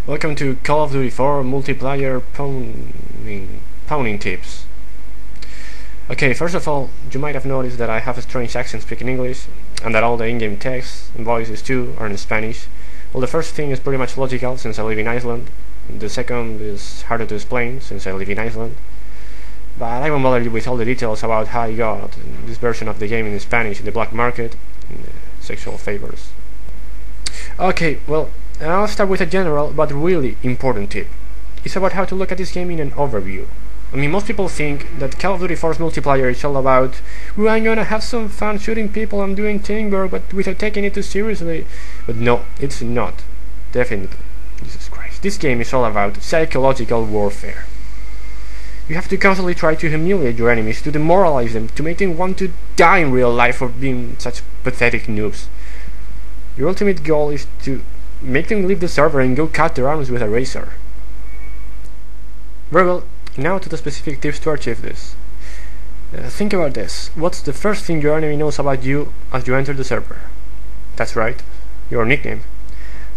Welcome to Call of Duty 4 multiplayer pwning tips. Okay, first of all, you might have noticed that I have a strange accent speaking English, and that all the in-game text and voices too are in Spanish. Well, the first thing is pretty much logical since I live in Iceland. The second is harder to explain since I live in Iceland. But I won't bother you with all the details about how I got this version of the game in Spanish in the black market, and sexual favors. Okay, well, I'll start with a general but really important tip. It's about how to look at this game in an overview. I mean, most people think that Call of Duty 4's multiplayer is all about, "Well, I'm gonna have some fun shooting people and doing teamwork, but without taking it too seriously." But no, it's not. Definitely. Jesus Christ. This game is all about psychological warfare. You have to constantly try to humiliate your enemies, to demoralize them, to make them want to die in real life for being such pathetic noobs. Your ultimate goal is to make them leave the server and go cut their arms with a razor. Very well, now to the specific tips to achieve this. Think about this. What's the first thing your enemy knows about you as you enter the server? That's right, your nickname.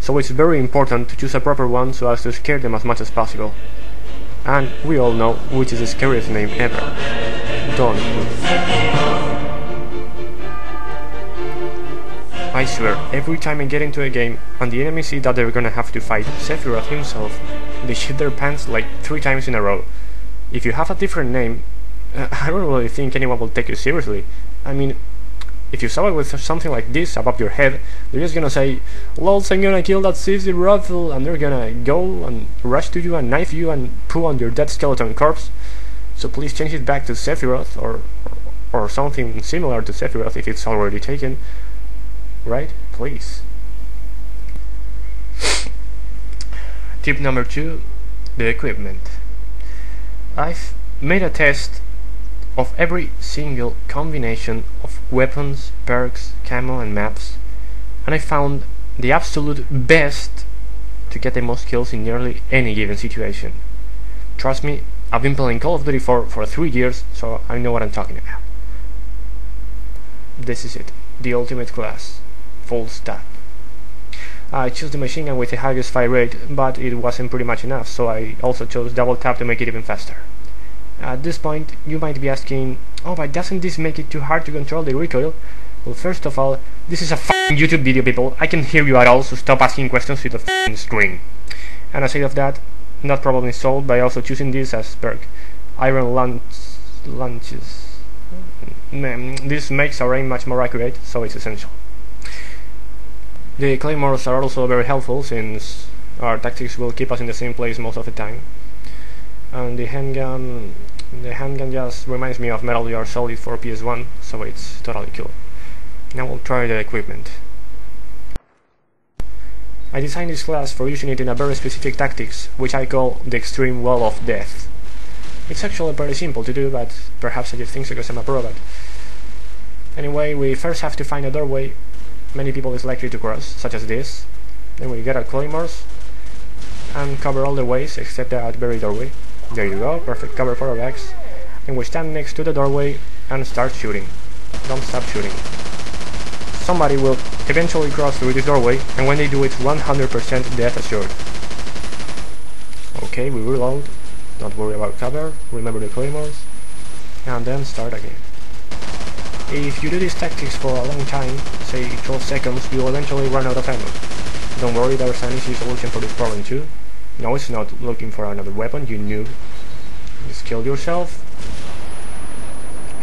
So it's very important to choose a proper one so as to scare them as much as possible. And we all know which is the scariest name ever. Don't. I swear, every time I get into a game and the enemy see that they're gonna have to fight Sephiroth himself, they shit their pants like 3 times in a row. If you have a different name, I don't really think anyone will take you seriously. I mean, if you saw it with something like this above your head, they're just gonna say, "Lols, I'm gonna kill that Sephiroth," and they're gonna go and rush to you and knife you and pull on your dead skeleton corpse. So please change it back to Sephiroth or something similar to Sephiroth if it's already taken. Right? Please. Tip number 2, the equipment. I've made a test of every single combination of weapons, perks, camo and maps, and I found the absolute best to get the most kills in nearly any given situation. Trust me, I've been playing Call of Duty for 3 years, so I know what I'm talking about. This is it, the ultimate class. Full stop. I chose the machine gun with the highest fire rate, but it wasn't pretty much enough, so I also chose double tap to make it even faster. At this point, you might be asking, "Oh, but doesn't this make it too hard to control the recoil?" Well, first of all, this is a f***ing YouTube video, people. I can hear you at all, so stop asking questions to the f***ing screen. And aside of that, not problem is solved by also choosing this as perk. Iron Lunches. This makes our aim much more accurate, so it's essential. The claymores are also very helpful since our tactics will keep us in the same place most of the time. And the handgun just reminds me of Metal Gear Solid for PS1, so it's totally cool. Now we'll try the equipment. I designed this class for using it in a very specific tactics, which I call the extreme wall of death. It's actually very simple to do, but perhaps I just think so because I'm a pro. But anyway, we first have to find a doorway many people is likely to cross, such as this. Then we get our claymores and cover all the ways except that very doorway. There you go, perfect cover for our backs. And we stand next to the doorway and start shooting. Don't stop shooting. Somebody will eventually cross through this doorway, and when they do, it's 100% death assured. Okay, we reload. Don't worry about cover, remember the claymores, and then start again. If you do these tactics for a long time, say 12 seconds, you'll eventually run out of ammo. Don't worry, there's an easy solution for this problem too. No, it's not looking for another weapon, you noob. Just kill yourself,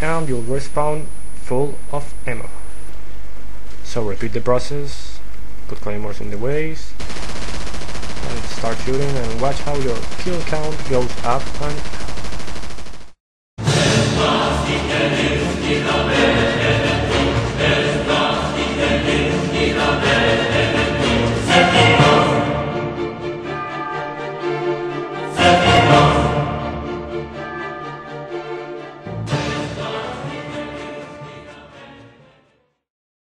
and you'll respawn full of ammo. So repeat the process, put claymores in the ways, and start shooting, and watch how your kill count goes up and